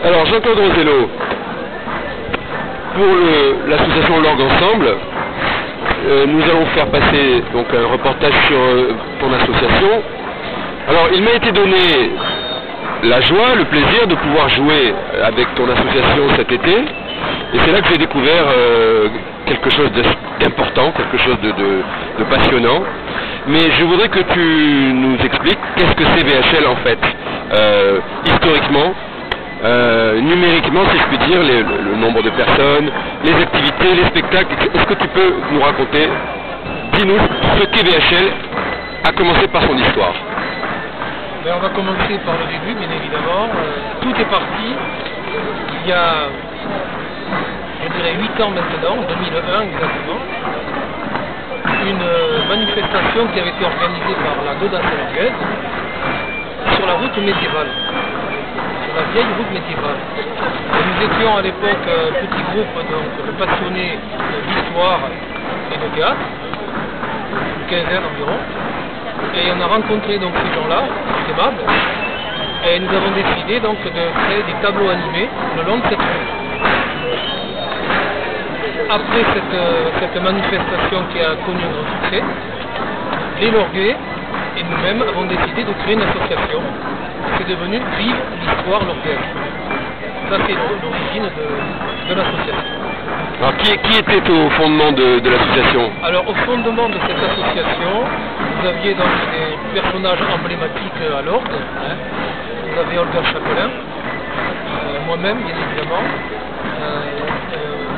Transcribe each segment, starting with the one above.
Alors Jean-Claude Rosello, pour l'association L'Orgue Ensemble, nous allons faire passer donc un reportage sur ton association. Alors il m'a été donné la joie, le plaisir de pouvoir jouer avec ton association cet été, et c'est là que j'ai découvert quelque chose d'important, quelque chose de passionnant. Mais je voudrais que tu nous expliques qu'est-ce que c'est VHL en fait, historiquement, numériquement si je puis dire, le nombre de personnes, les activités, les spectacles. Est-ce que tu peux nous raconter, dis-nous ce qu'est VHL, à commencer par son histoire. On va commencer par le début, bien évidemment. Tout est parti il y a, je dirais, 8 ans maintenant, en 2001 exactement. Une manifestation qui avait été organisée par la Gaudin Saint-Languaise sur la route médiévale, sur la vieille route médiévale. Et nous étions à l'époque un petit groupe de passionnés d'histoire et de théâtre, une quinzaine environ. Et on a rencontré donc ces gens-là, aimables, et nous avons décidé donc de créer des tableaux animés le long de cette route. Après cette manifestation qui a connu un succès, les Lorguais et nous-mêmes avons décidé de créer une association qui est devenue Vive l'Histoire Lorguaise. Ça c'est l'origine de l'association. Alors qui était au fondement de l'association? Alors au fondement de cette association, vous aviez donc des personnages emblématiques à l'Orgue. Vous avez Olga Chapelain, moi-même bien évidemment,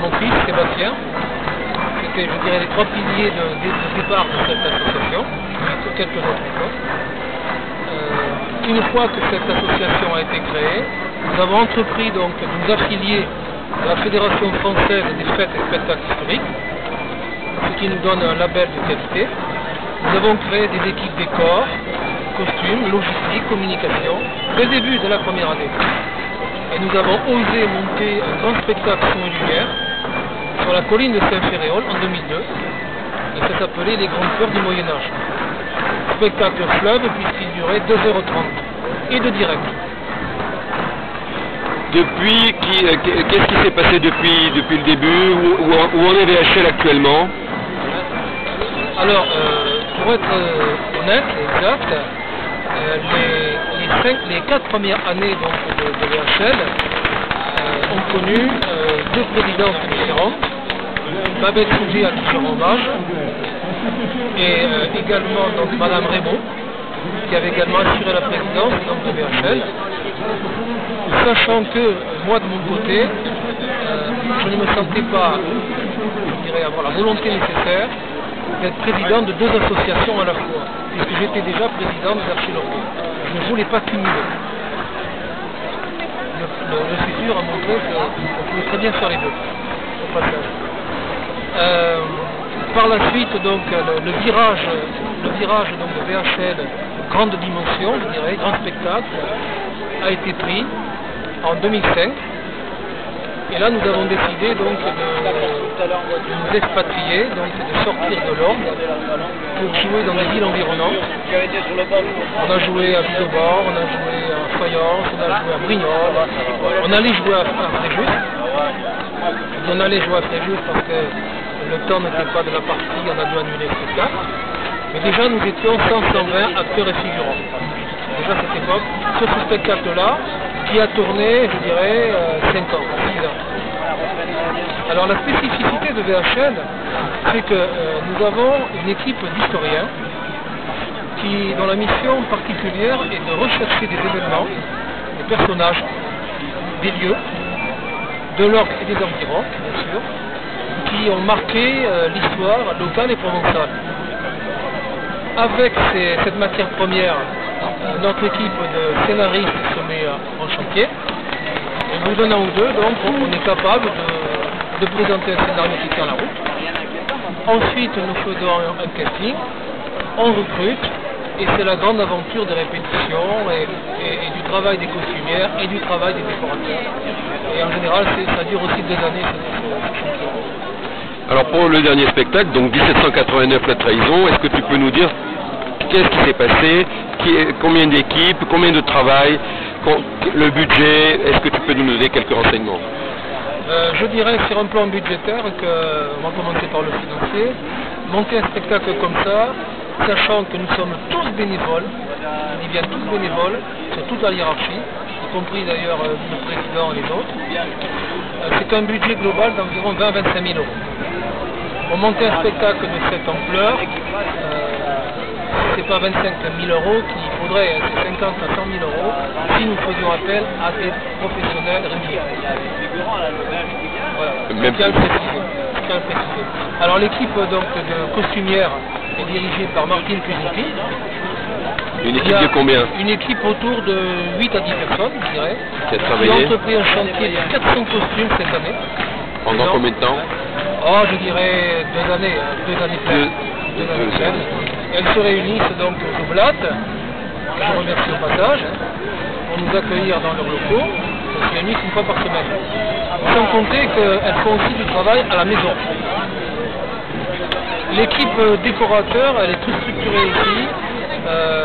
mon fils Sébastien. C'était, je dirais, les trois piliers de départ de cette association, et quelques autres encore. Une fois que cette association a été créée, nous avons entrepris donc de nous affilier à la Fédération française des fêtes et spectacles historiques, ce qui nous donne un label de qualité. Nous avons créé des équipes décors, costumes, logistique, communication, dès le début de la première année. Et nous avons osé monter un grand spectacle son et lumière sur la colline de Saint-Féréol en 2002. Et ça s'appelait Les Grandes Peurs du Moyen-Âge. Spectacle fleuve puisqu'il durait 2h30 et de direct. Depuis, qu'est-ce qui s'est passé depuis le début? Où en est VHL actuellement? Alors, pour être honnête et exact, les 4 premières années donc, de VHL ont connu 2 présidences différentes. Babette Sougy a dû faire hommage, et également donc, Madame Raymond, qui avait également assuré la présidence donc, de VHL. Sachant que moi de mon côté, je ne me sentais pas, je dirais, avoir la volonté nécessaire d'être président de 2 associations à la fois, puisque j'étais déjà président des Archilorguais. Je ne voulais pas cumuler. Le futur a montré qu'on pouvait très bien faire les deux, au passage. Par la suite, donc, le virage donc, de VHL, grande dimension, je dirais, grand spectacle, a été pris en 2005. Et là, nous avons décidé donc de nous expatrier, donc de sortir de l'Orgue pour jouer dans les villes environnantes. On a joué à Vidobord, on a joué à Fayence, on a joué à Brignoles, on allait jouer à Fréjus. On allait jouer à Fréjus parce que le temps n'était pas de la partie, on a dû annuler le spectacle. Mais déjà, nous étions 120 acteurs et figurants. Déjà à cette époque, sur ce spectacle-là, qui a tourné, je dirais, 5 ans, 6 ans. Alors la spécificité de VHL, c'est que nous avons une équipe d'historiens dont la mission particulière est de rechercher des événements, des personnages, des lieux, de l'Orgue et des environs, bien sûr, qui ont marqué l'histoire locale et provençale. Avec cette matière première, notre équipe de scénaristes se met en chantier. Et nous, un an ou deux, donc, on est capable de présenter un scénario qui tient la route. Ensuite, nous faisons un casting, on recrute, et c'est la grande aventure des répétitions et du travail des costumières et du travail des décorateurs. Et en général, ça dure aussi 2 années. Alors pour le dernier spectacle, donc 1789 la trahison, est-ce que tu peux nous dire qu'est-ce qui s'est passé, combien d'équipes, combien de travail, le budget, est-ce que tu peux nous donner quelques renseignements? Je dirais sur un plan budgétaire on va commencer par le financier. Monter un spectacle comme ça, sachant que nous sommes tous bénévoles, je dis bien tous bénévoles, sur toute la hiérarchie, y compris d'ailleurs le président et les autres, c'est un budget global d'environ 20 à 25 000 euros. Pour monter un spectacle de cette ampleur, c'est pas 25 000 euros qu'il faudrait, c'est 50 à 100 000 euros si nous faisions appel à des professionnels rémunérés. Voilà, Même bien le préciser. Alors l'équipe donc de costumières est dirigée par Martine Cusipi. Une équipe de combien? Une équipe autour de 8 à 10 personnes, je dirais, Qui a qui travaillé a entrepris un chantier de 400 costumes cette année. Pendant combien de temps? Oh, je dirais 2 années pleines. 2 années pleines. Elles se réunissent donc au Blatt, je remercie au passage, pour nous accueillir dans leurs locaux. Elles se réunissent une fois par semaine. Sans compter qu'elles font aussi du travail à la maison. L'équipe décorateur, elle est toute structurée ici.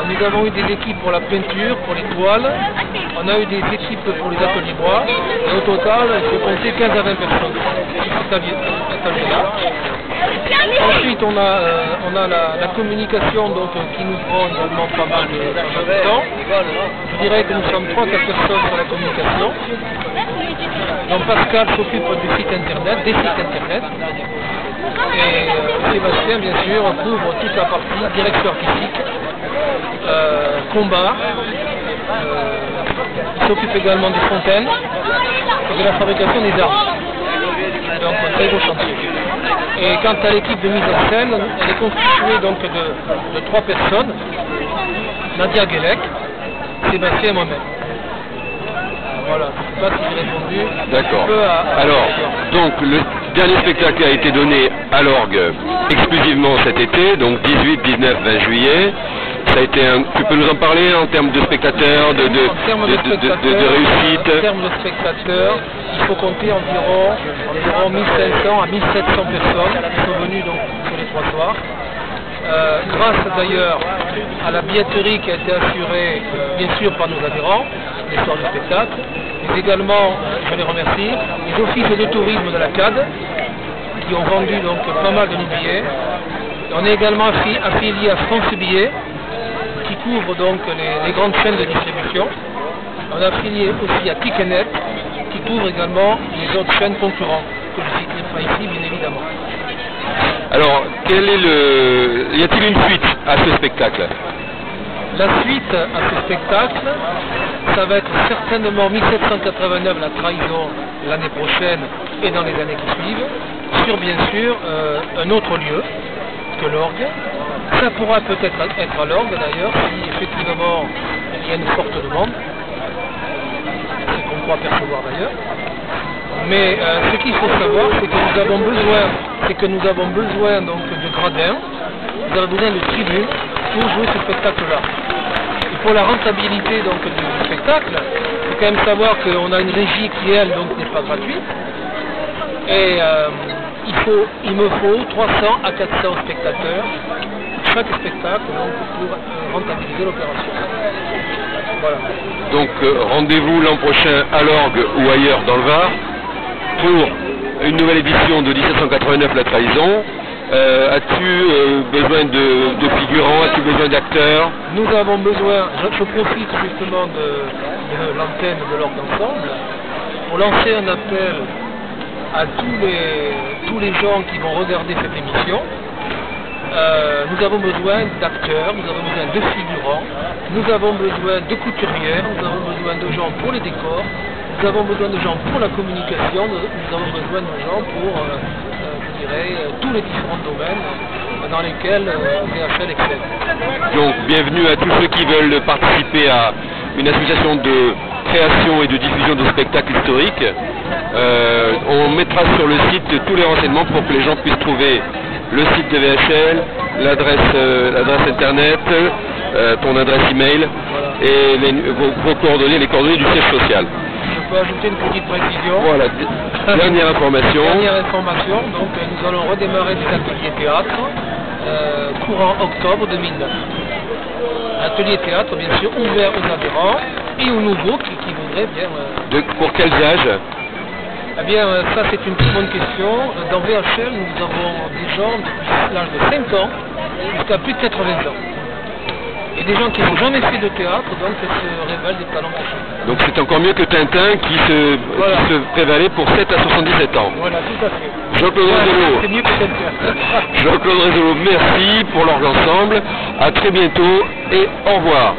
Nous avons eu des équipes pour la peinture, pour les toiles. On a eu des équipes pour les ateliers bois. Et au total, il faut compter 15 à 20 personnes sur cet atelier-là. Ensuite, on a la communication donc, qui nous prend également pas mal de temps. Je dirais que nous sommes 3 à 4 personnes sur la communication. Donc Pascal s'occupe du site internet, des sites internet. Et Sébastien, bien sûr, couvre toute la partie direction artistique, combat. Il s'occupe également des fontaines et de la fabrication des armes. Donc un très beau chantier. Et quant à l'équipe de mise en scène, elle est constituée donc de 3 personnes, Nadia Guélec, Sébastien et moi-même. Voilà, je ne sais pas si j'ai répondu. D'accord. Alors, donc le dernier spectacle a été donné à l'orgue exclusivement cet été, donc 18, 19, 20 juillet. Ça a été tu peux nous en parler en termes de spectateurs, de réussite? En termes de spectateurs, il faut compter environ 1500 à 1700 personnes qui sont venues donc sur les 3 soirs. Grâce d'ailleurs à la billetterie qui a été assurée bien sûr par nos adhérents, les soirs du spectacle, mais également, je les remercie, les offices de tourisme de la CAD qui ont vendu donc pas mal de nos billets. On est également affilié à France Billets qui couvre donc les grandes chaînes de distribution. On est affilié aussi à Ticketnet qui couvre également les autres chaînes concurrentes que je citerai pas ici bien évidemment. Alors, y a-t-il une suite à ce spectacle? La suite à ce spectacle, ça va être certainement 1789, la trahison, l'année prochaine et dans les années qui suivent, sur bien sûr un autre lieu que l'orgue. Ça pourra peut-être être à l'orgue d'ailleurs, si effectivement il y a une forte demande, c'est qu'on croit percevoir d'ailleurs. Mais ce qu'il faut savoir, c'est que nous avons besoin donc de gradins, nous avons besoin de tribunes pour jouer ce spectacle-là. Et pour la rentabilité donc, du spectacle, il faut quand même savoir qu'on a une régie qui elle donc n'est pas gratuite. Et il me faut 300 à 400 spectateurs pour chaque spectacle donc, pour rentabiliser l'opération. Voilà. Donc rendez-vous l'an prochain à l'orgue ou ailleurs dans le Var pour une nouvelle édition de 1789 La Trahison. As-tu besoin de figurants? As-tu besoin d'acteurs? Nous avons besoin, je profite justement de l'antenne de l'orgue ensemble pour lancer un appel à tous les gens qui vont regarder cette émission. Nous avons besoin d'acteurs, nous avons besoin de figurants, nous avons besoin de couturières, nous avons besoin de gens pour les décors, nous avons besoin de gens pour la communication, nous avons besoin de gens pour, je dirais, tous les différents domaines dans lesquels VHL excelle. Donc bienvenue à tous ceux qui veulent participer à une association de création et de diffusion de spectacles historiques. On mettra sur le site tous les renseignements pour que les gens puissent trouver le site de VHL, l'adresse internet, ton adresse email et vos coordonnées, les coordonnées du siège social. Je peux ajouter une petite précision. Voilà, dernière information. Donc nous allons redémarrer des ateliers théâtre courant octobre 2009. Atelier théâtre bien sûr ouvert aux adhérents et aux nouveaux qui voudraient bien... Pour quels âges? Eh bien, ça c'est une très bonne question. Dans VHL, nous avons des gens depuis l'âge de 5 ans jusqu'à plus de 80 ans. Et des gens qui n'ont jamais fait de théâtre, donc se révèlent des talents cachés. Donc c'est encore mieux que Tintin qui se prévalait pour 7 à 77 ans. Voilà, tout à fait. Jean-Claude Rézolo. C'est mieux que Tintin. Jean-Claude Rézolo, merci pour l'orgue ensemble. À très bientôt et au revoir.